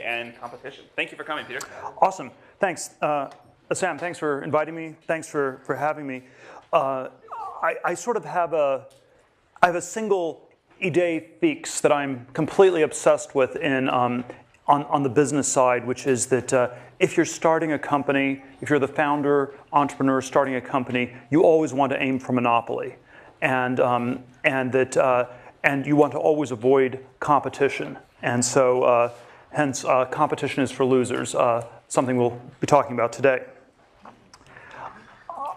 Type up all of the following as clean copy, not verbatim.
and competition. Thank you for coming, Peter. Awesome. Thanks. Sam, thanks for inviting me. Thanks for having me. I sort of have a single idée fixe that I'm completely obsessed with on the business side, which is that if you're starting a company, if you're the founder, entrepreneur starting a company, you always want to aim for monopoly, and you want to always avoid competition. And so, hence, competition is for losers. Something we'll be talking about today.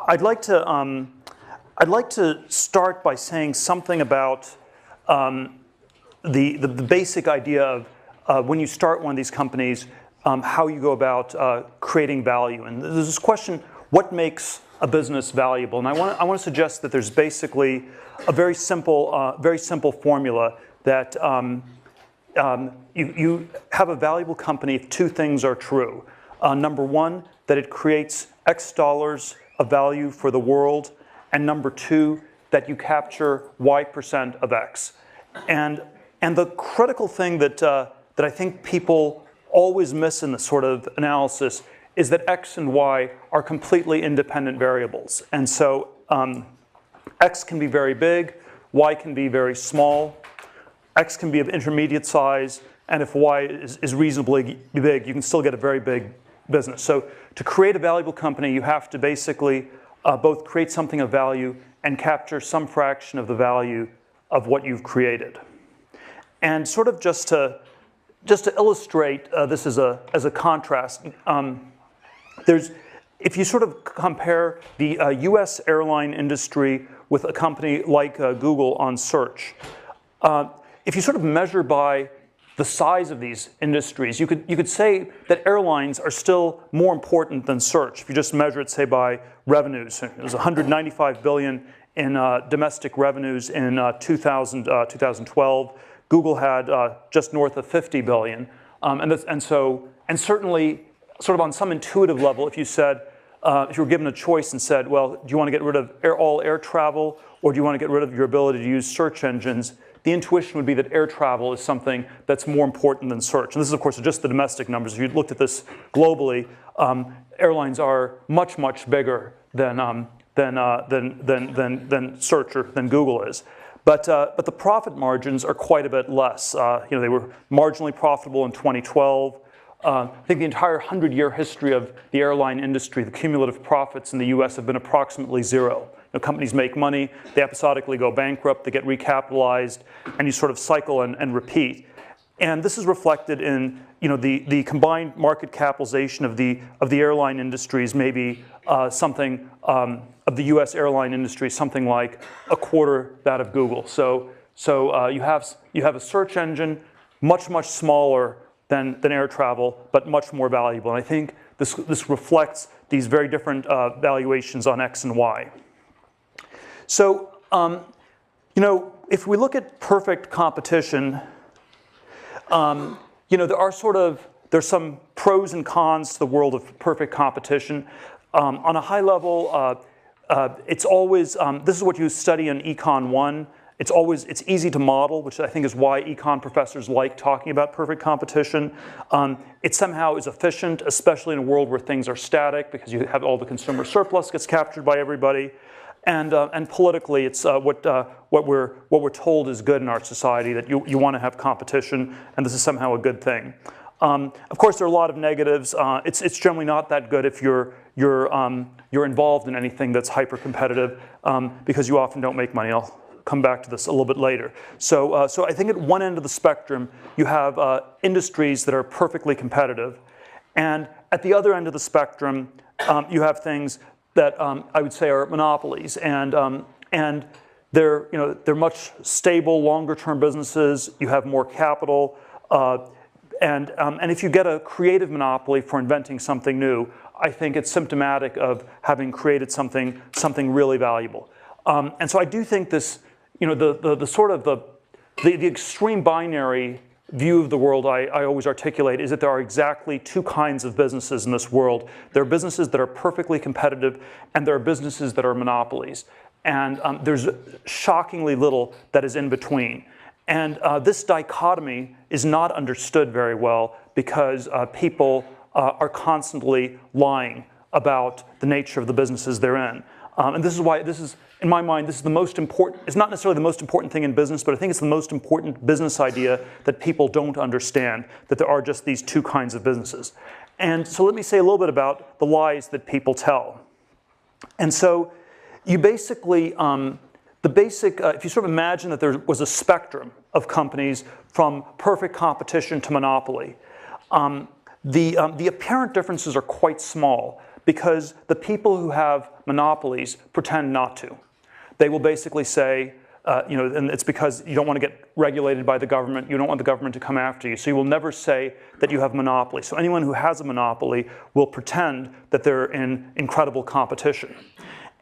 I'd like to start by saying something about the basic idea of when you start one of these companies, how you go about creating value. And there's this question: what makes a business valuable? And I want to suggest that there's basically a very simple formula that you have a valuable company if two things are true. Number one, that it creates X dollars of value for the world, and number two, that you capture Y% of X. And the critical thing that I think people always miss in this sort of analysis is that X and Y are completely independent variables. And so X can be very big, Y can be very small, X can be of intermediate size, and if Y is reasonably big, you can still get a very big business. So to create a valuable company, you have to basically both create something of value and capture some fraction of the value of what you've created. And sort of just to illustrate this as a contrast, if you sort of compare the US airline industry with a company like Google on search, if you sort of measure by the size of these industries, you could say that airlines are still more important than search. If you just measure it, say, by revenues, it was 195 billion in domestic revenues in 2012. Google had just north of 50 billion, and certainly, sort of on some intuitive level, if you said, if you were given a choice and said, well, do you want to get rid of all air travel, or do you want to get rid of your ability to use search engines? The intuition would be that air travel is something that's more important than search. And this is, of course, just the domestic numbers. If you looked at this globally, airlines are much, much bigger than search or than Google is. But the profit margins are quite a bit less. They were marginally profitable in 2012. I think the entire 100-year history of the airline industry, the cumulative profits in the US have been approximately zero. Companies make money, they episodically go bankrupt, they get recapitalized, and you sort of cycle and repeat. And this is reflected in the combined market capitalization of the airline industries, maybe something of the US airline industry, something like a quarter that of Google. So you have a search engine much smaller than air travel, but much more valuable. And I think this reflects these very different valuations on X and Y. So, if we look at perfect competition, there's some pros and cons to the world of perfect competition. On a high level, it's always, this is what you study in Econ 1. It's easy to model, which I think is why econ professors like talking about perfect competition. It somehow is efficient, especially in a world where things are static, because you have all the consumer surplus gets captured by everybody. And politically, it's what we're told is good in our society, that you want to have competition, and this is somehow a good thing. Of course, there are a lot of negatives. It's generally not that good if you're involved in anything that's hyper competitive, because you often don't make money. I'll come back to this a little bit later. So I think at one end of the spectrum, you have industries that are perfectly competitive, and at the other end of the spectrum, you have things that I would say are monopolies, and they're much stable, longer-term businesses. You have more capital, and if you get a creative monopoly for inventing something new, I think it's symptomatic of having created something really valuable. And so I do think this, the extreme binary view of the world I always articulate is that there are exactly two kinds of businesses in this world. There are businesses that are perfectly competitive, and there are businesses that are monopolies. And there's shockingly little that is in between. And this dichotomy is not understood very well because people are constantly lying about the nature of the businesses they're in. And this is why this is, in my mind, this is the most important, it's not necessarily the most important thing in business, but I think it's the most important business idea that people don't understand, that there are just these two kinds of businesses. And so let me say a little bit about the lies that people tell. And so you basically, if you sort of imagine that there was a spectrum of companies from perfect competition to monopoly, the apparent differences are quite small, because the people who have monopolies pretend not to. They will basically say, and it's because you don't want to get regulated by the government, you don't want the government to come after you, so you will never say that you have monopoly. So anyone who has a monopoly will pretend that they're in incredible competition.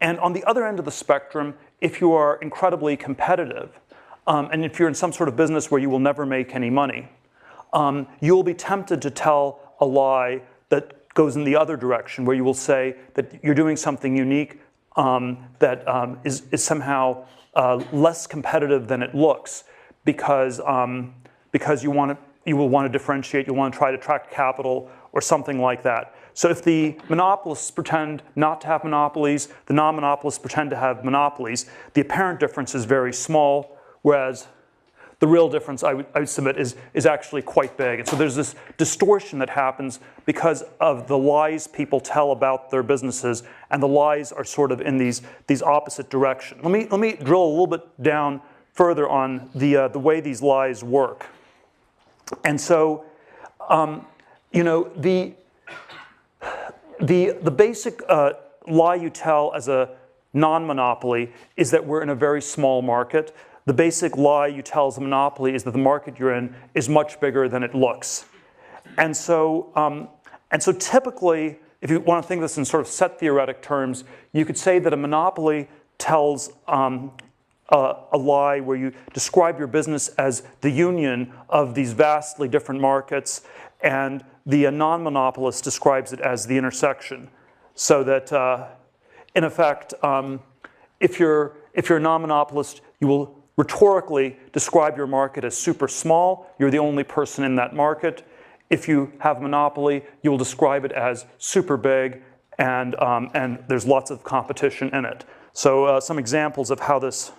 And on the other end of the spectrum, if you are incredibly competitive, and if you're in some sort of business where you will never make any money, you will be tempted to tell a lie that goes in the other direction, where you will say that you're doing something unique that is somehow less competitive than it looks, because you will want to differentiate, you want to try to attract capital or something like that. So if the monopolists pretend not to have monopolies, the non-monopolists pretend to have monopolies, the apparent difference is very small, whereas the real difference, I would submit, is actually quite big. And so there's this distortion that happens because of the lies people tell about their businesses, and the lies are sort of in these opposite directions. Let me drill a little bit down further on the way these lies work. And so, the basic lie you tell as a non-monopoly is that we're in a very small market. The basic lie you tell as a monopoly is that the market you're in is much bigger than it looks. And so typically, if you want to think of this in sort of set theoretic terms, you could say that a monopoly tells a lie where you describe your business as the union of these vastly different markets, and the non-monopolist describes it as the intersection. So that, in effect, if you're a non-monopolist, you will rhetorically describe your market as super small. You're the only person in that market. If you have a monopoly, you will describe it as super big, and there's lots of competition in it. So some examples of how this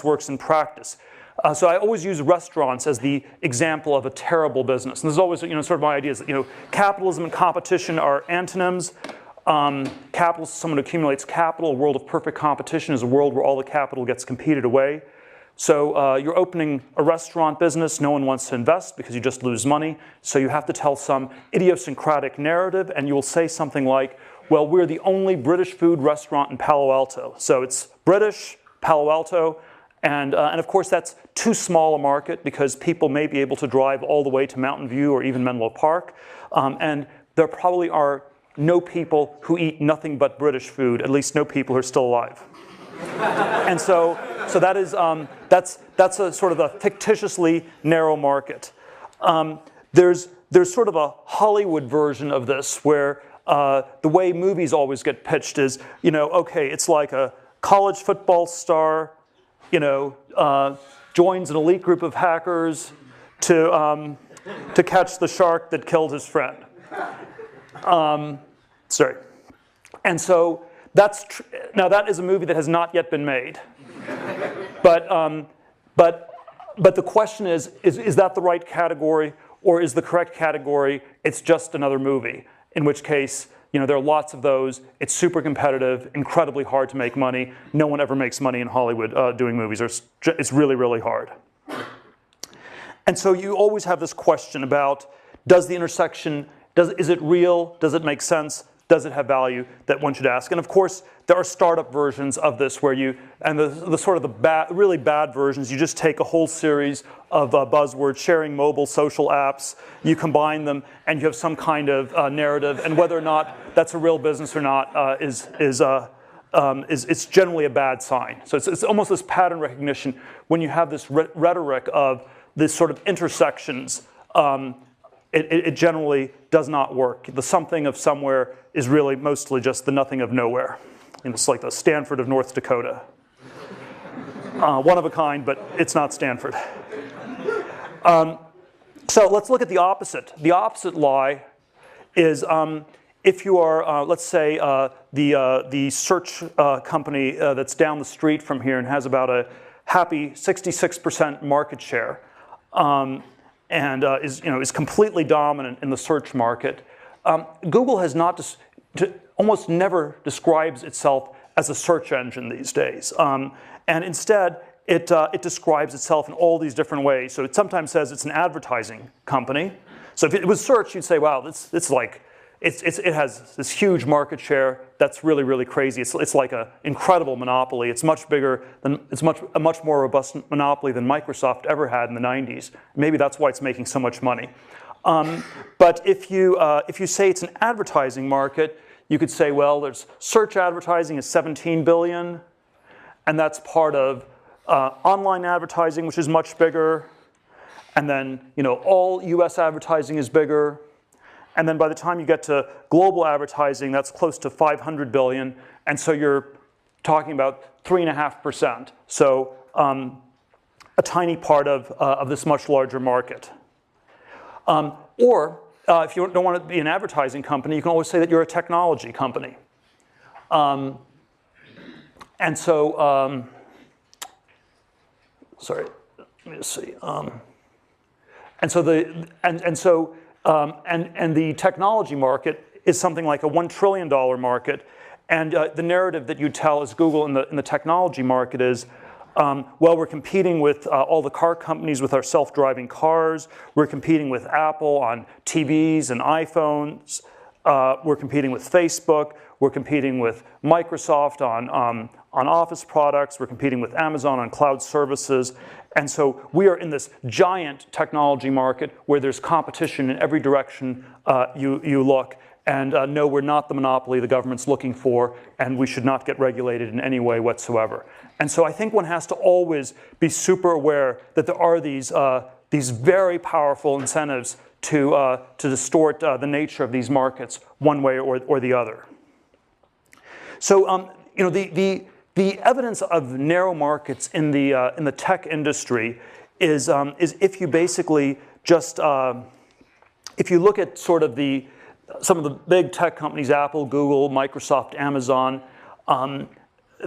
works in practice. So I always use restaurants as the example of a terrible business. And this is always, sort of my idea is that, capitalism and competition are antonyms. Capital is someone who accumulates capital. A world of perfect competition is a world where all the capital gets competed away. So you're opening a restaurant business. No one wants to invest because you just lose money. So you have to tell some idiosyncratic narrative, and you will say something like, well, we're the only British food restaurant in Palo Alto. So it's British, Palo Alto, and of course that's too small a market because people may be able to drive all the way to Mountain View or even Menlo Park. And there probably are no people who eat nothing but British food, at least no people who are still alive. And so that is, that's a sort of a fictitiously narrow market. There's sort of a Hollywood version of this where the way movies always get pitched is, okay, it's like a college football star, joins an elite group of hackers to catch the shark that killed his friend. Sorry. And so now that is a movie that has not yet been made. But the question is that the right category, or is the correct category, it's just another movie? In which case, there are lots of those. It's super competitive, incredibly hard to make money. No one ever makes money in Hollywood doing movies. It's really, really hard. And so you always have this question about, does the intersection, is it real? Does it make sense? Does it have value that one should ask? And of course, there are startup versions of this where the sort of the really bad versions, you just take a whole series of buzzwords, sharing mobile, social apps, you combine them, and you have some kind of narrative. And whether or not that's a real business or not it's generally a bad sign. So it's almost this pattern recognition. When you have this rhetoric of this sort of intersections, it generally does not work. The something of somewhere is really mostly just the nothing of nowhere. It's like the Stanford of North Dakota. One of a kind, but it's not Stanford. So let's look at the opposite. The opposite lie is if you are, let's say, the search company that's down the street from here and has about a happy 66% market share, and is completely dominant in the search market. Google has not almost never describes itself as a search engine these days, and instead it describes itself in all these different ways. So it sometimes says it's an advertising company. So if it was search, you'd say, wow, it has this huge market share. That's really, really crazy. It's like an incredible monopoly. It's much bigger than, a much more robust monopoly than Microsoft ever had in the 90s. Maybe that's why it's making so much money. But if you say it's an advertising market, you could say, well, there's search advertising is 17 billion, and that's part of online advertising, which is much bigger. And then, all US advertising is bigger. And then by the time you get to global advertising, that's close to 500 billion. And so you're talking about 3.5%. So a tiny part of this much larger market. Or if you don't want to be an advertising company, you can always say that you're a technology company. And so, sorry, let me just see. And the technology market is something like a $1 trillion market. And the narrative that you tell as Google in the technology market is, well, we're competing with all the car companies with our self-driving cars. We're competing with Apple on TVs and iPhones. We're competing with Facebook. We're competing with Microsoft on Office products. We're competing with Amazon on cloud services. And so we are in this giant technology market where there's competition in every direction you look. And no, we're not the monopoly the government's looking for, and we should not get regulated in any way whatsoever. And so I think one has to always be super aware that there are these very powerful incentives to distort the nature of these markets one way or the other. So the evidence of narrow markets in the tech industry is if you basically just if you look at sort of some of the big tech companies, Apple, Google, Microsoft, Amazon,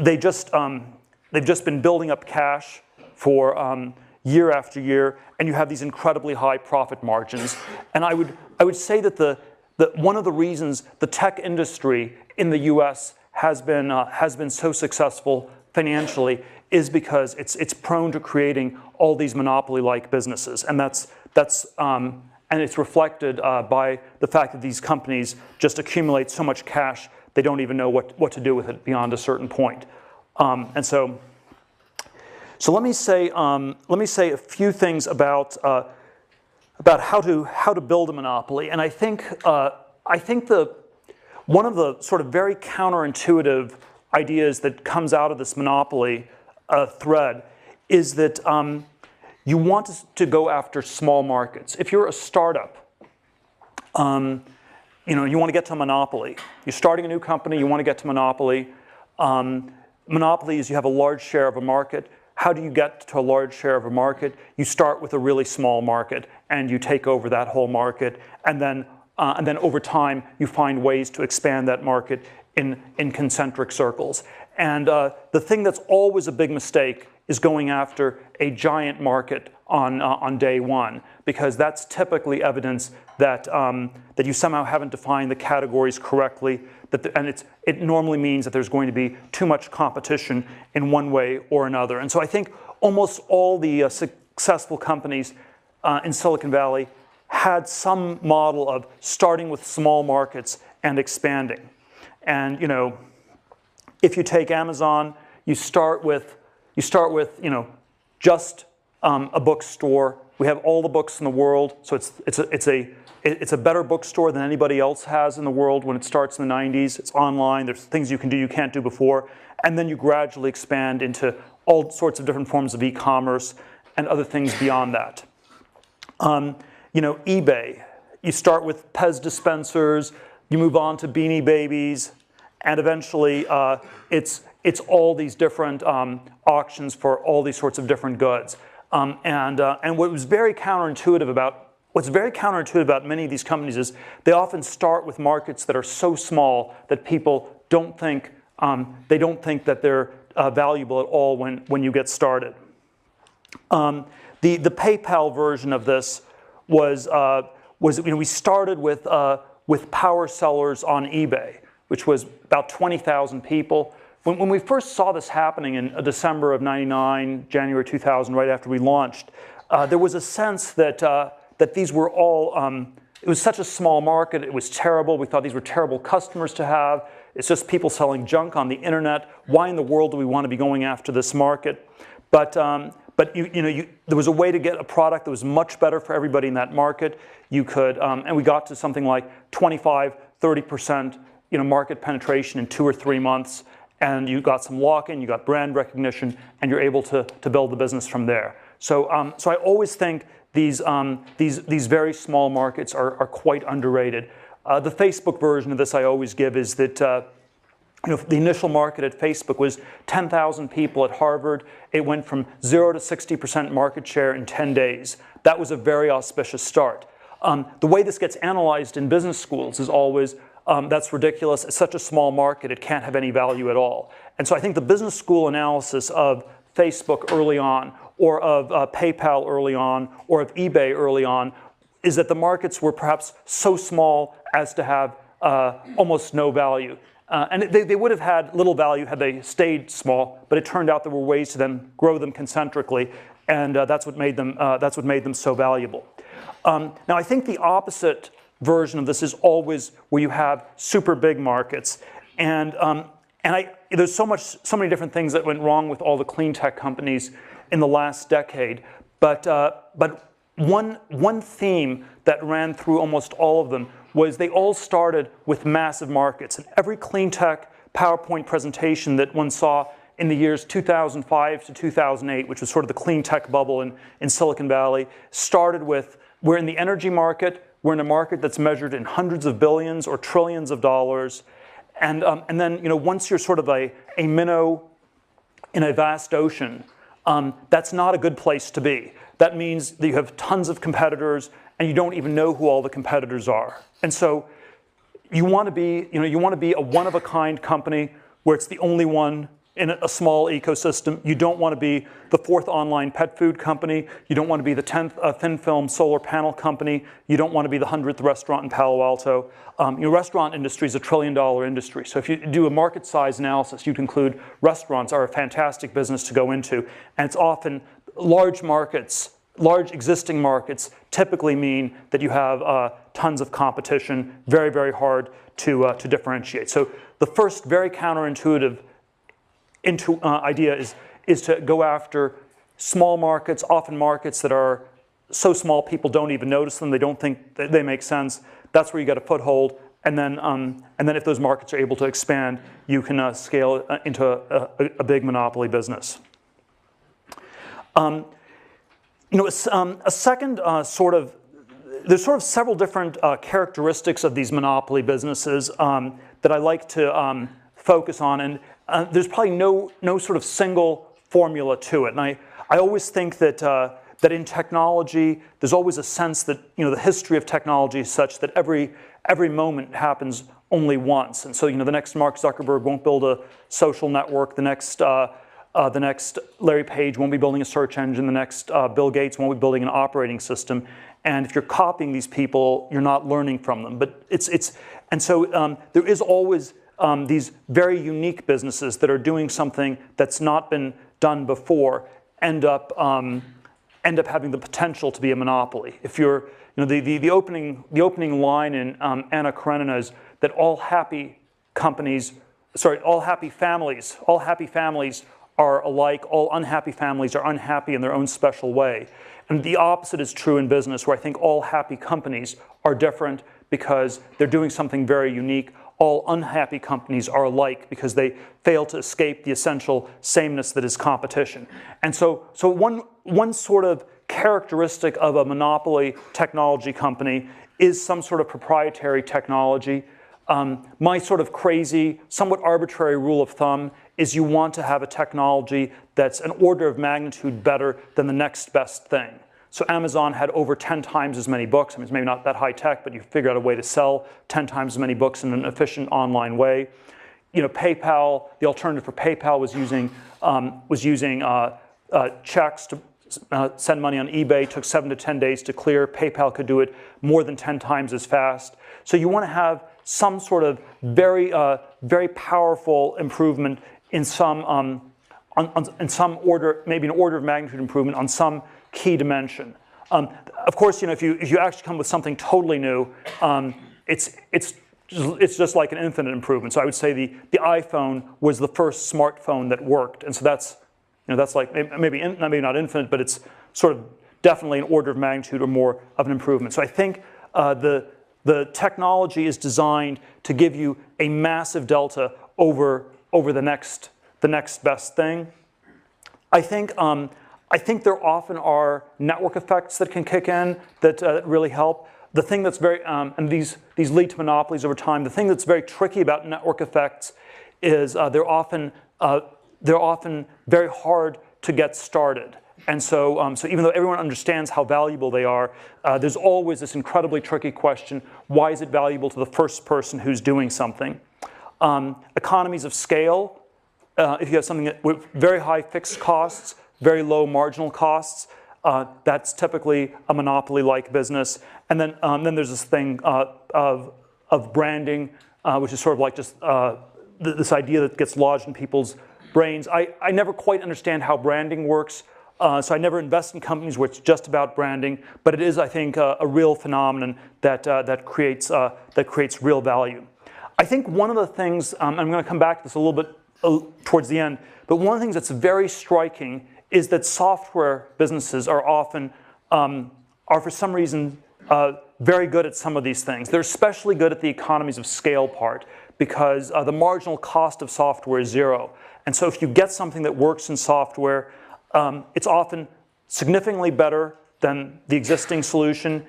they've just been building up cash for year after year, and you have these incredibly high profit margins. And I would say that one of the reasons the tech industry in the U.S. has been so successful financially is because it's prone to creating all these monopoly-like businesses, and and it's reflected by the fact that these companies just accumulate so much cash they don't even know what to do with it beyond a certain point. And so let me say a few things about how to build a monopoly, and I think one of the sort of very counterintuitive ideas that comes out of this monopoly thread is that you want to go after small markets. If you're a startup, you want to get to monopoly. You're starting a new company, you want to get to monopoly. Monopoly is you have a large share of a market. How do you get to a large share of a market? You start with a really small market, and you take over that whole market, and then over time, you find ways to expand that market in concentric circles. And the thing that's always a big mistake is going after a giant market on day one, because that's typically evidence that you somehow haven't defined the categories correctly, and it normally means that there's going to be too much competition in one way or another. And so I think almost all the successful companies in Silicon Valley had some model of starting with small markets and expanding. And if you take Amazon, you start with just a bookstore. We have all the books in the world, so it's a better bookstore than anybody else has in the world when it starts in the 90s. It's online. There's things you can do you can't do before, and then you gradually expand into all sorts of different forms of e-commerce and other things beyond that. eBay. You start with Pez dispensers. You move on to Beanie Babies, and eventually it's all these different auctions for all these sorts of different goods. And what was very counterintuitive about what's very counterintuitive about many of these companies is they often start with markets that are so small that people don't think, that they're valuable at all when you get started. The PayPal version of this was we started with power sellers on eBay, which was about 20,000 people. When we first saw this happening in December of '99, January 2000, right after we launched, there was a sense that these were all, it was such a small market, it was terrible. We thought these were terrible customers to have. It's just people selling junk on the internet. Why in the world do we want to be going after this market? But there was a way to get a product that was much better for everybody in that market. You could, and we got to something like 25, 30% market penetration in 2 or 3 months. And you got some lock-in, you got brand recognition, and you're able to build the business from there. So I always think these very small markets are quite underrated. The Facebook version of this I always give is that the initial market at Facebook was 10,000 people at Harvard. It went from 0 to 60% market share in 10 days. That was a very auspicious start. The way this gets analyzed in business schools is always, that's ridiculous. It's such a small market, it can't have any value at all. And so I think the business school analysis of Facebook early on, or of PayPal early on, or of eBay early on, is that the markets were perhaps so small as to have almost no value. And they would have had little value had they stayed small, but it turned out there were ways to then grow them concentrically, and that's what made them so valuable. Now I think the opposite version of this is always where you have super big markets, and there's so many different things that went wrong with all the clean tech companies in the last decade, but one theme that ran through almost all of them was they all started with massive markets. And every clean tech PowerPoint presentation that one saw in the years 2005 to 2008, which was sort of the clean tech bubble in Silicon Valley, started with, we're in the energy market, we're in a market that's measured in hundreds of billions or trillions of dollars. And then once you're sort of a minnow in a vast ocean, that's not a good place to be. That means that you have tons of competitors and you don't even know who all the competitors are. And so you want to be, a one-of-a-kind company where it's the only one in a small ecosystem. You don't want to be the 4th online pet food company. You don't want to be the 10th thin film solar panel company. You don't want to be the 100th restaurant in Palo Alto. Restaurant industry is a $1 trillion industry. So if you do a market size analysis, you conclude restaurants are a fantastic business to go into. And it's often large markets, large existing markets typically mean that you have tons of competition, very, very hard to differentiate. So the first very counterintuitive idea is to go after small markets, often markets that are so small people don't even notice them, they don't think that they make sense. That's where you get a foothold, and then if those markets are able to expand, you can scale into a big monopoly business. A second there's sort of several different characteristics of these monopoly businesses that I like to focus on, and there's probably no sort of single formula to it. And I always think that in technology, there's always a sense that the history of technology is such that every moment happens only once. And so the next Mark Zuckerberg won't build a social network. The next Larry Page won't be building a search engine. The next Bill Gates won't be building an operating system. And if you're copying these people, you're not learning from them. But there is always these very unique businesses that are doing something that's not been done before end up having the potential to be a monopoly. If you're, the opening line in Anna Karenina is that all happy families are alike. All unhappy families are unhappy in their own special way. And the opposite is true in business, where I think all happy companies are different because they're doing something very unique. All unhappy companies are alike because they fail to escape the essential sameness that is competition. And so one sort of characteristic of a monopoly technology company is some sort of proprietary technology. My sort of crazy, somewhat arbitrary rule of thumb is you want to have a technology that's an order of magnitude better than the next best thing. So Amazon had over 10 times as many books. I mean, it's maybe not that high tech, but you figure out a way to sell 10 times as many books in an efficient online way. PayPal, the alternative for PayPal was using checks to send money on eBay. It took 7 to 10 days to clear. PayPal could do it more than 10 times as fast. So you want to have some sort of very powerful improvement in some in some order, maybe an order of magnitude improvement on some key dimension. Of course, if you actually come with something totally new, it's just like an infinite improvement. So I would say the iPhone was the first smartphone that worked, and so that's like maybe not infinite, but it's sort of definitely an order of magnitude or more of an improvement. So I think the technology is designed to give you a massive delta over the next best thing. I think there often are network effects that can kick in that really help. The thing that's very, and these lead to monopolies over time, the thing that's very tricky about network effects is they're often very hard to get started. And so even though everyone understands how valuable they are, there's always this incredibly tricky question: why is it valuable to the first person who's doing something? Economies of scale. If you have something with very high fixed costs, very low marginal costs, that's typically a monopoly-like business. And then there's this thing of branding, which is sort of like just this idea that gets lodged in people's brains. I never quite understand how branding works, so I never invest in companies where it's just about branding. But it is, I think, a real phenomenon that creates real value. I think one of the things, I'm going to come back to this a little bit towards the end, but one of the things that's very striking is that software businesses are often, are for some reason, very good at some of these things. They're especially good at the economies of scale part because the marginal cost of software is zero. And so if you get something that works in software, it's often significantly better than the existing solution.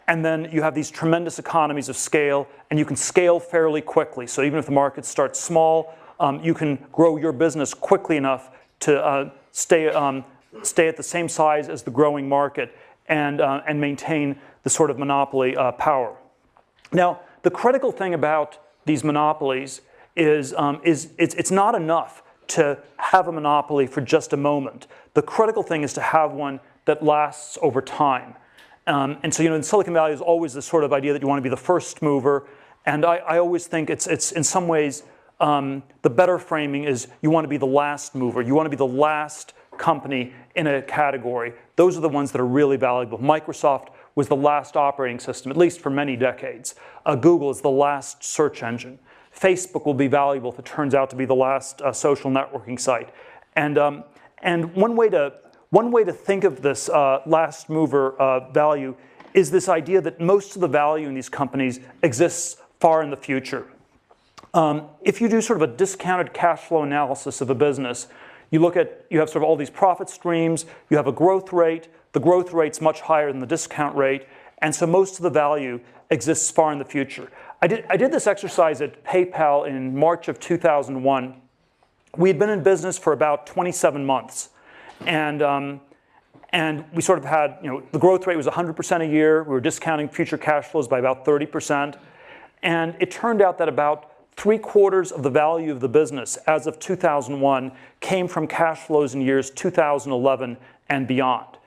And then you have these tremendous economies of scale, and you can scale fairly quickly. So even if the market starts small, you can grow your business quickly enough to stay at the same size as the growing market and maintain the sort of monopoly power. Now, the critical thing about these monopolies is it's not enough to have a monopoly for just a moment. The critical thing is to have one that lasts over time. And so, in Silicon Valley, there's always this sort of idea that you want to be the first mover. And I always think it's in some ways, the better framing is you want to be the last mover. You want to be the last company in a category. Those are the ones that are really valuable. Microsoft was the last operating system, at least for many decades. Google is the last search engine. Facebook will be valuable if it turns out to be the last social networking site. And one way to think of this last mover value is this idea that most of the value in these companies exists far in the future. If you do sort of a discounted cash flow analysis of a business, you have sort of all these profit streams, you have a growth rate, the growth rate's much higher than the discount rate, and so most of the value exists far in the future. I did this exercise at PayPal in March of 2001. We had been in business for about 27 months, and we sort of had, the growth rate was 100% a year. We were discounting future cash flows by about 30%, and it turned out that about 3/4 of the value of the business as of 2001 came from cash flows in years 2011 and beyond.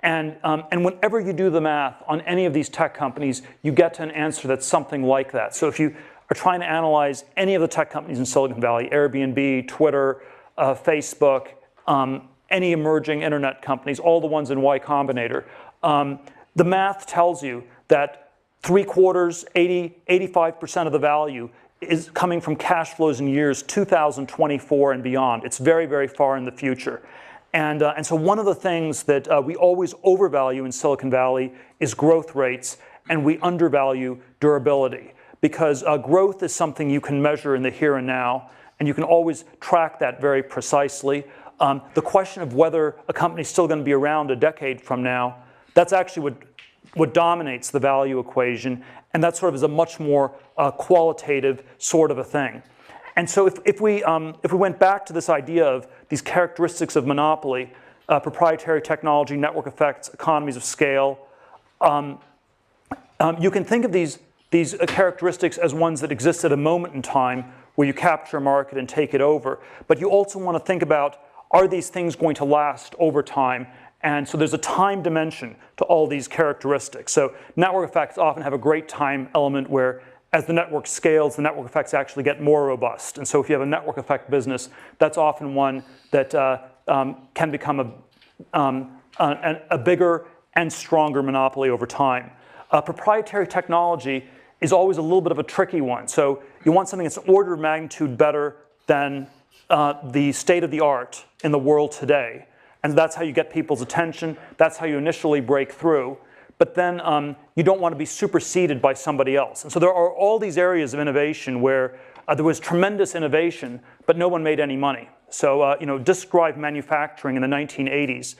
And whenever you do the math on any of these tech companies, you get to an answer that's something like that. So if you are trying to analyze any of the tech companies in Silicon Valley, Airbnb, Twitter, Facebook, any emerging internet companies, all the ones in Y Combinator, the math tells you that 3/4, 85% of the value is coming from cash flows in years 2024 and beyond. It's very, very far in the future. And so one of the things that we always overvalue in Silicon Valley is growth rates, and we undervalue durability. Because growth is something you can measure in the here and now, and you can always track that very precisely. The question of whether a company is still going to be around a decade from now, that's actually what dominates the value equation, and that sort of is a much more qualitative sort of a thing. And so if we went back to this idea of these characteristics of monopoly, proprietary technology, network effects, economies of scale. You can think of these characteristics as ones that exist at a moment in time where you capture a market and take it over. But you also want to think about, are these things going to last over time? And so there's a time dimension to all these characteristics. So network effects often have a great time element where as the network scales, the network effects actually get more robust. And so if you have a network effect business, that's often one that can become a bigger and stronger monopoly over time. Proprietary technology is always a little bit of a tricky one. So you want something that's an order of magnitude better than the state of the art in the world today. And that's how you get people's attention. That's how you initially break through. But then you don't want to be superseded by somebody else. And so there are all these areas of innovation where there was tremendous innovation, but no one made any money. So disk drive manufacturing in the 1980s,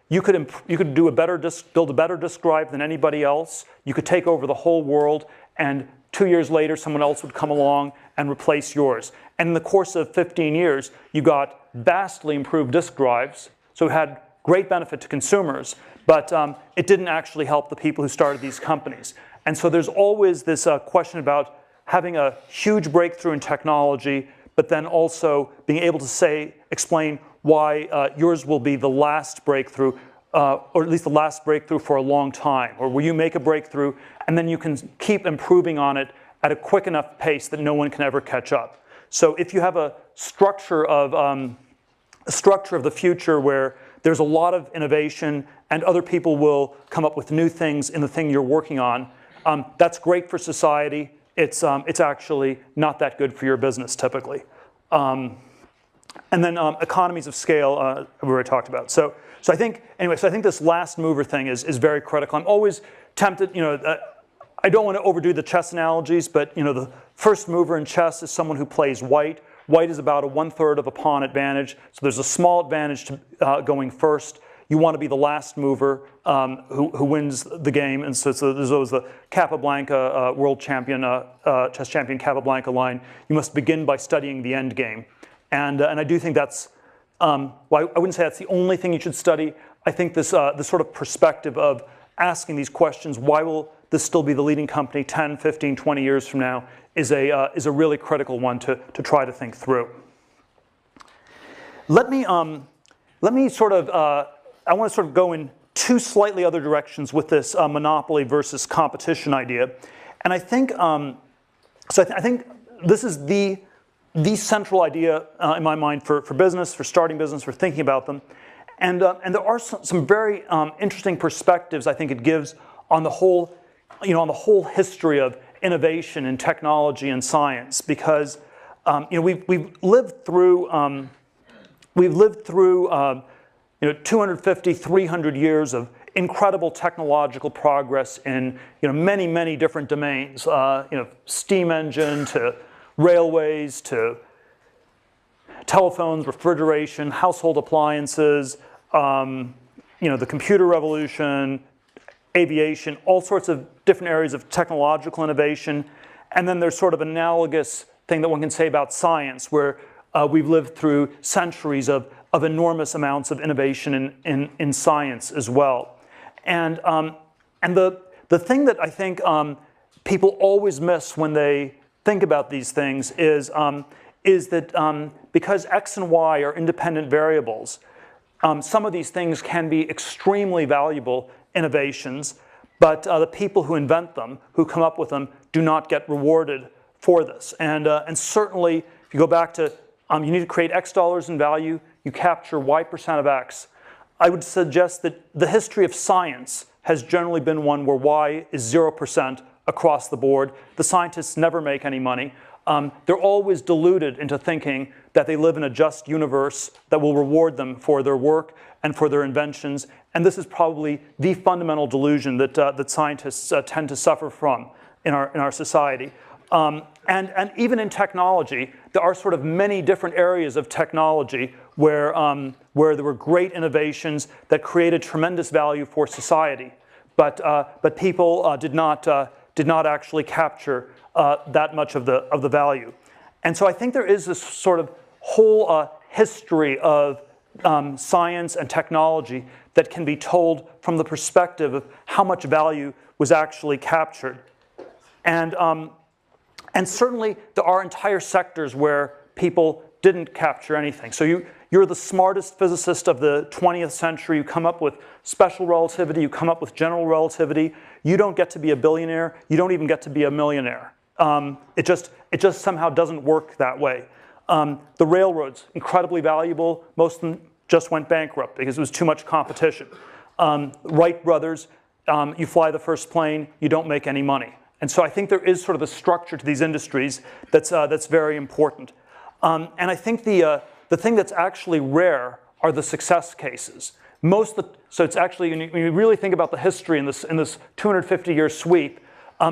you could do build a better disk drive than anybody else. You could take over the whole world, and 2 years later, someone else would come along and replace yours. And in the course of 15 years, you got vastly improved disk drives, so it had great benefit to consumers, but it didn't actually help the people who started these companies. And so there's always this question about having a huge breakthrough in technology, but then also being able to explain why yours will be the last breakthrough, or at least the last breakthrough for a long time, or where you make a breakthrough and then you can keep improving on it at a quick enough pace that no one can ever catch up. So if you have a structure of the future where there's a lot of innovation and other people will come up with new things in the thing you're working on, that's great for society. It's actually not that good for your business typically. And then economies of scale, we already talked about. So I think this last mover thing is very critical. I'm always tempted, I don't want to overdo the chess analogies, but the first mover in chess is someone who plays white. White is about a 1/3 of a pawn advantage, so there's a small advantage to going first. You want to be the last mover who wins the game, and so there's always the Capablanca world champion, chess champion Capablanca line. You must begin by studying the end game, and I do think that's. Well, I wouldn't say that's the only thing you should study. I think this sort of perspective of asking these questions, why will this still be the leading company 10, 15, 20 years from now, is a really critical one to try to think through. Let me sort of, I want to sort of go in two slightly other directions with this monopoly versus competition idea. And I think, I think this is the central idea in my mind for business, for starting business, for thinking about them. And there are some very interesting perspectives I think it gives on the whole, on the whole history of innovation in technology and science, because we've lived through 250, 300 years of incredible technological progress in many different domains, steam engine to railways to telephones, refrigeration, household appliances, the computer revolution, aviation, all sorts of different areas of technological innovation. And then there's sort of analogous thing that one can say about science, where we've lived through centuries of enormous amounts of innovation in science as well. And the thing that I think people always miss when they think about these things is that because X and Y are independent variables, some of these things can be extremely valuable innovations, but the people who invent them, who come up with them, do not get rewarded for this. And certainly, if you go back to you need to create X dollars in value, you capture Y% of X. I would suggest that the history of science has generally been one where Y is 0% across the board. The scientists never make any money. They're always deluded into thinking that they live in a just universe that will reward them for their work and for their inventions. And this is probably the fundamental delusion that scientists tend to suffer from in our society. And even in technology, there are sort of many different areas of technology where there were great innovations that created tremendous value for society, but people did not actually capture that much of the value. And so I think there is this sort of whole history of science and technology that can be told from the perspective of how much value was actually captured. And certainly there are entire sectors where people didn't capture anything. So you're the smartest physicist of the 20th century. You come up with special relativity. You come up with general relativity. You don't get to be a billionaire. You don't even get to be a millionaire. It just somehow doesn't work that way. The railroads, incredibly valuable. Most of them just went bankrupt because it was too much competition. Wright brothers, you fly the first plane, you don't make any money. And so I think there is sort of a structure to these industries that's very important. And I think the thing that's actually rare are the success cases. So it's actually, when you really think about the history in this 250-year sweep,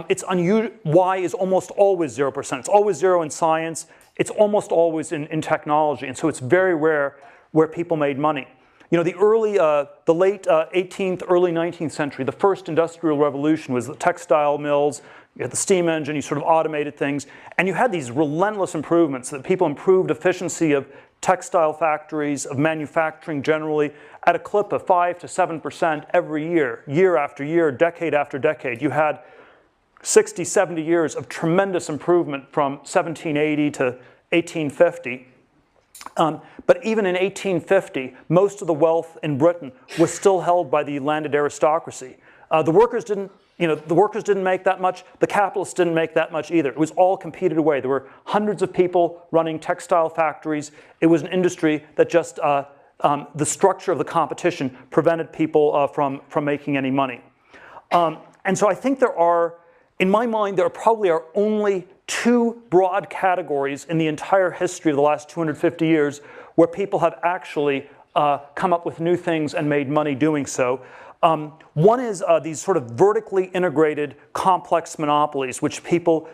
it's unusual. Y is almost always 0%. It's always 0 in science. It's almost always in technology. And so it's very rare where people made money. You know, the late 18th, early 19th century, the first industrial revolution was the textile mills. You had the steam engine, you sort of automated things. And you had these relentless improvements that people improved efficiency of textile factories, of manufacturing generally, at a clip of 5 to 7% every year, year after year, decade after decade. You had 60, 70 years of tremendous improvement from 1780 to 1850. But even in 1850, most of the wealth in Britain was still held by the landed aristocracy. The workers didn't make that much. The capitalists didn't make that much either. It was all competed away. There were hundreds of people running textile factories. It was an industry that just, the structure of the competition prevented people from making any money. And so I think in my mind, there probably are only two broad categories in the entire history of the last 250 years where people have actually come up with new things and made money doing so. One is these sort of vertically integrated complex monopolies, which people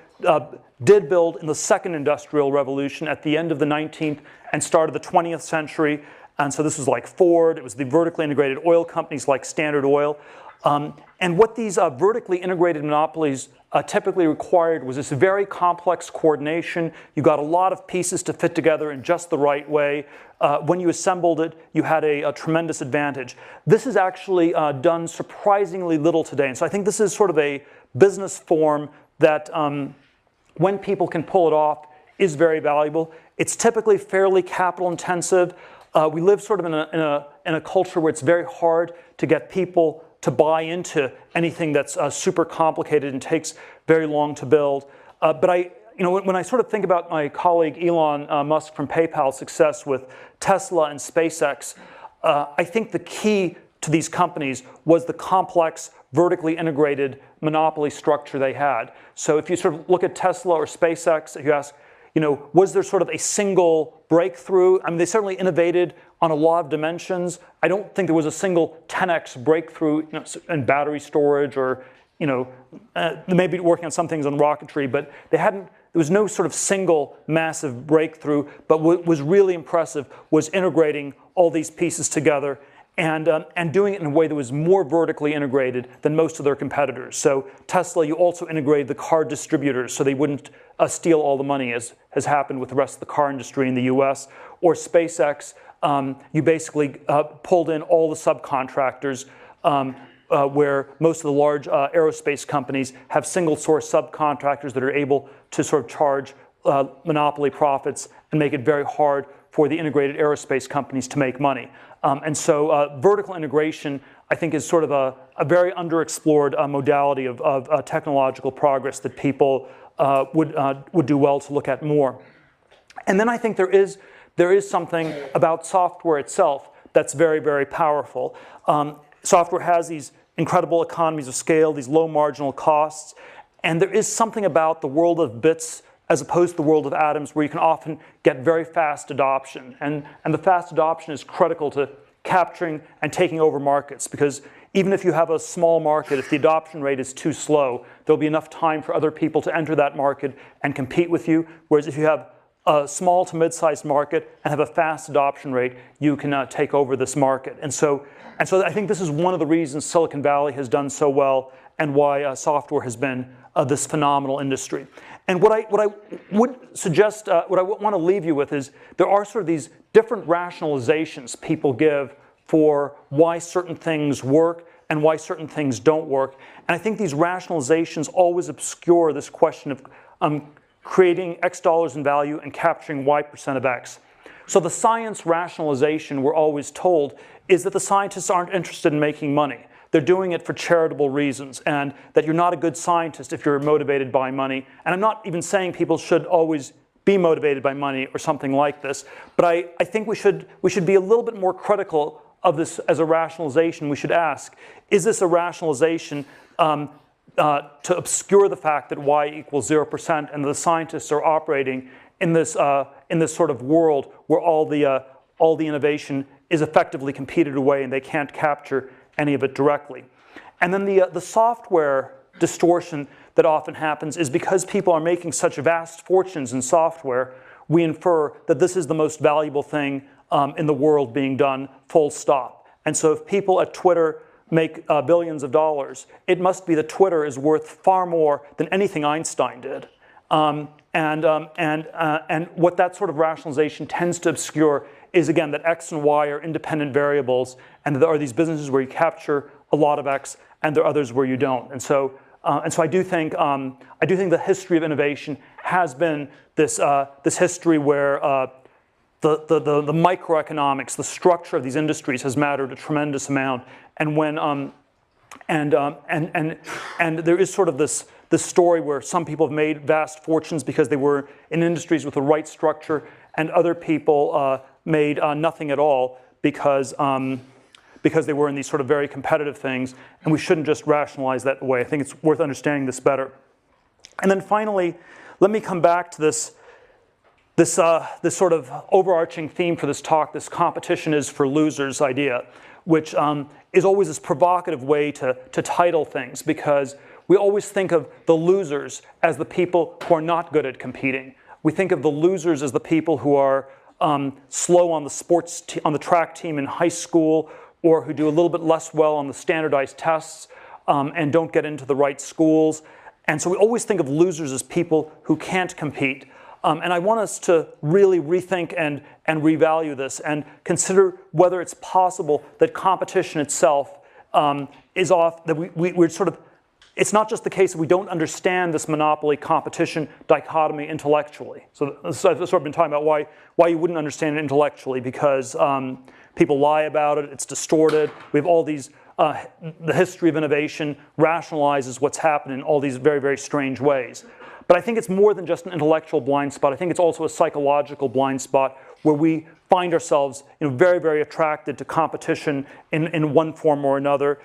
did build in the second industrial revolution at the end of the 19th and start of the 20th century. And so this was like Ford. It was the vertically integrated oil companies like Standard Oil. And what these vertically integrated monopolies typically required was this very complex coordination. You got a lot of pieces to fit together in just the right way. When you assembled it, you had a tremendous advantage. This is actually done surprisingly little today. And so I think this is sort of a business form that, when people can pull it off, is very valuable. It's typically fairly capital intensive. We live sort of in a culture where it's very hard to get people to buy into anything that's super complicated and takes very long to build. But when I sort of think about my colleague Elon Musk from PayPal's success with Tesla and SpaceX, I think the key to these companies was the complex, vertically integrated monopoly structure they had. So if you sort of look at Tesla or SpaceX, if you ask, was there sort of a single breakthrough? I mean, they certainly innovated on a lot of dimensions. I don't think there was a single 10x breakthrough in battery storage, or they may be working on some things on rocketry, but there was no sort of single massive breakthrough. But what was really impressive was integrating all these pieces together and doing it in a way that was more vertically integrated than most of their competitors. So Tesla, you also integrated the car distributors so they wouldn't steal all the money, as has happened with the rest of the car industry in the US. Or SpaceX, you basically pulled in all the subcontractors, where most of the large aerospace companies have single source subcontractors that are able to sort of charge monopoly profits and make it very hard for the integrated aerospace companies to make money. And so vertical integration, I think, is sort of a very underexplored modality of technological progress that people would do well to look at more. And then I think there is something about software itself that's very, very powerful. Software has these incredible economies of scale, these low marginal costs, and there is something about the world of bits as opposed to the world of atoms where you can often get very fast adoption. And the fast adoption is critical to capturing and taking over markets, because even if you have a small market, if the adoption rate is too slow, there'll be enough time for other people to enter that market and compete with you. Whereas if you have a small to mid-sized market and have a fast adoption rate, you can take over this market. And so I think this is one of the reasons Silicon Valley has done so well and why software has been this phenomenal industry. And what I would suggest, what I want to leave you with is there are sort of these different rationalizations people give for why certain things work and why certain things don't work. And I think these rationalizations always obscure this question of creating X dollars in value and capturing Y% of X. So the science rationalization we're always told is that the scientists aren't interested in making money. They're doing it for charitable reasons, and that you're not a good scientist if you're motivated by money. And I'm not even saying people should always be motivated by money or something like this, but I think we should be a little bit more critical of this as a rationalization. We should ask, is this a rationalization to obscure the fact that Y equals 0% and the scientists are operating in this sort of world where all the innovation is effectively competed away and they can't capture any of it directly? And then the software distortion that often happens is because people are making such vast fortunes in software, we infer that this is the most valuable thing in the world being done, full stop. And so if people at Twitter make billions of dollars, it must be that Twitter is worth far more than anything Einstein did. And what that sort of rationalization tends to obscure is, again, that X and Y are independent variables, and there are these businesses where you capture a lot of X, and there are others where you don't. And so I do think the history of innovation has been this history where the microeconomics, the structure of these industries has mattered a tremendous amount. And when and there is sort of this story where some people have made vast fortunes because they were in industries with the right structure, and other people made nothing at all because they were in these sort of very competitive things, and we shouldn't just rationalize that away. I think it's worth understanding this better. And then finally, let me come back to this sort of overarching theme for this talk, this competition is for losers idea, which is always this provocative way to title things, because we always think of the losers as the people who are not good at competing. We think of the losers as the people who are slow on the on the track team in high school, or who do a little bit less well on the standardized tests and don't get into the right schools. And so we always think of losers as people who can't compete. And I want us to really rethink and revalue this and consider whether it's possible that competition itself is off, that we're sort of, it's not just the case that we don't understand this monopoly competition dichotomy intellectually. So I've sort of been talking about why you wouldn't understand it intellectually, because people lie about it, it's distorted. We have all these, the history of innovation rationalizes what's happened in all these very, very strange ways. But I think it's more than just an intellectual blind spot. I think it's also a psychological blind spot where we find ourselves very, very attracted to competition in one form or another.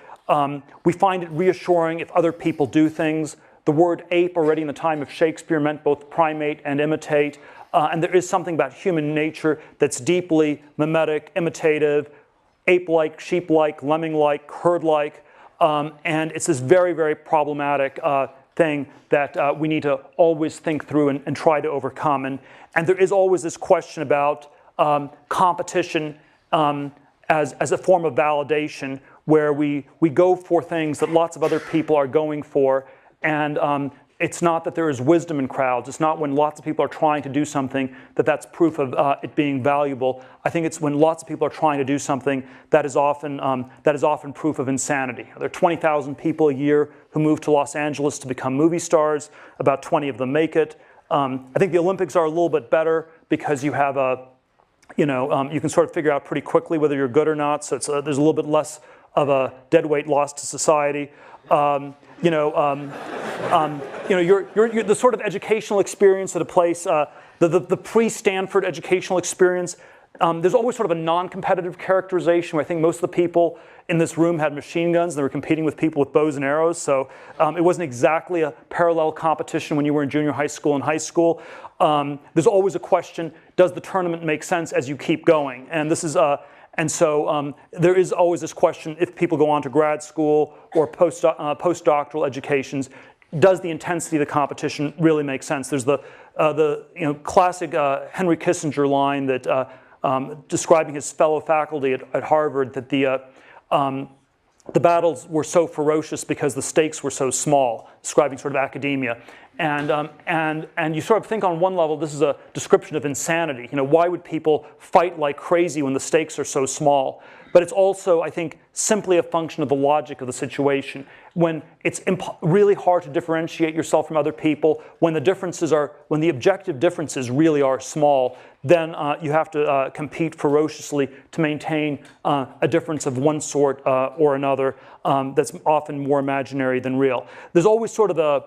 We find it reassuring if other people do things. The word ape already in the time of Shakespeare meant both primate and imitate. And there is something about human nature that's deeply mimetic, imitative, ape-like, sheep-like, lemming-like, herd-like. And it's this very, very problematic thing that we need to always think through and try to overcome. And there is always this question about competition as a form of validation, where we go for things that lots of other people are going for, and it's not that there is wisdom in crowds. It's not when lots of people are trying to do something that's proof of it being valuable. I think it's when lots of people are trying to do something that is often proof of insanity. There are 20,000 people a year who move to Los Angeles to become movie stars. About 20 of them make it. I think the Olympics are a little bit better because you have you can sort of figure out pretty quickly whether you're good or not. So there's a little bit less of a dead weight loss to society. The sort of educational experience at a place, the pre-Stanford educational experience, there's always sort of a non-competitive characterization where I think most of the people in this room had machine guns and they were competing with people with bows and arrows. So it wasn't exactly a parallel competition when you were in junior high school and high school. There's always a question, does the tournament make sense as you keep going? And this is And so there is always this question, if people go on to grad school or postdoctoral educations, does the intensity of the competition really make sense? There's the classic Henry Kissinger line that describing his fellow faculty at Harvard, that the battles were so ferocious because the stakes were so small, describing sort of academia. And you sort of think on one level, this is a description of insanity. You know, why would people fight like crazy when the stakes are so small? But it's also, I think, simply a function of the logic of the situation. When it's really hard to differentiate yourself from other people, when the objective differences really are small, then you have to compete ferociously to maintain a difference of one sort or another that's often more imaginary than real. There's always sort of a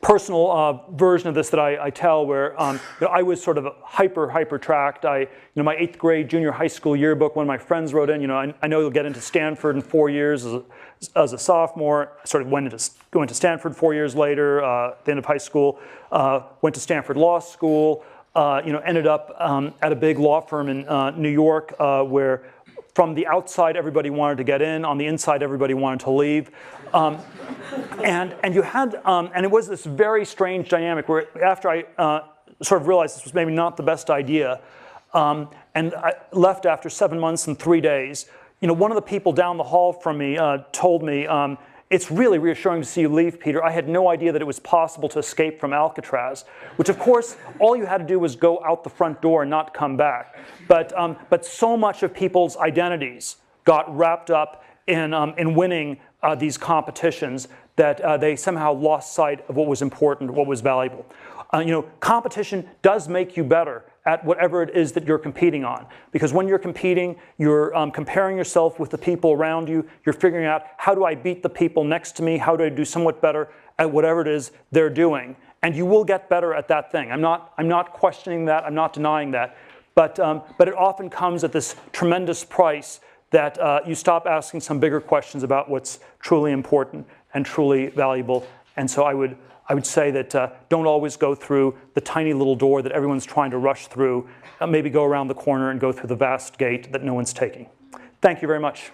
personal version of this that I tell, where you know, I was sort of hyper tracked. You know, my 8th grade junior high school yearbook, one of my friends wrote in, you know, I know you'll get into Stanford in 4 years as a sophomore. I sort of went to Stanford 4 years later, at the end of high school. Went to Stanford Law School. You know, ended up at a big law firm in New York, where from the outside everybody wanted to get in, on the inside everybody wanted to leave. And you had, and it was this very strange dynamic where after I sort of realized this was maybe not the best idea, and I left after 7 months and 3 days, you know, one of the people down the hall from me told me, it's really reassuring to see you leave, Peter. I had no idea that it was possible to escape from Alcatraz, which of course, all you had to do was go out the front door and not come back. But so much of people's identities got wrapped up in winning these competitions that they somehow lost sight of what was important, what was valuable. You know, competition does make you better at whatever it is that you're competing on. Because when you're competing, you're comparing yourself with the people around you. You're figuring out, how do I beat the people next to me? How do I do somewhat better at whatever it is they're doing? And you will get better at that thing. I'm not questioning that. I'm not denying that. But it often comes at this tremendous price that you stop asking some bigger questions about what's truly important and truly valuable. And so I would say that don't always go through the tiny little door that everyone's trying to rush through. Maybe go around the corner and go through the vast gate that no one's taking. Thank you very much.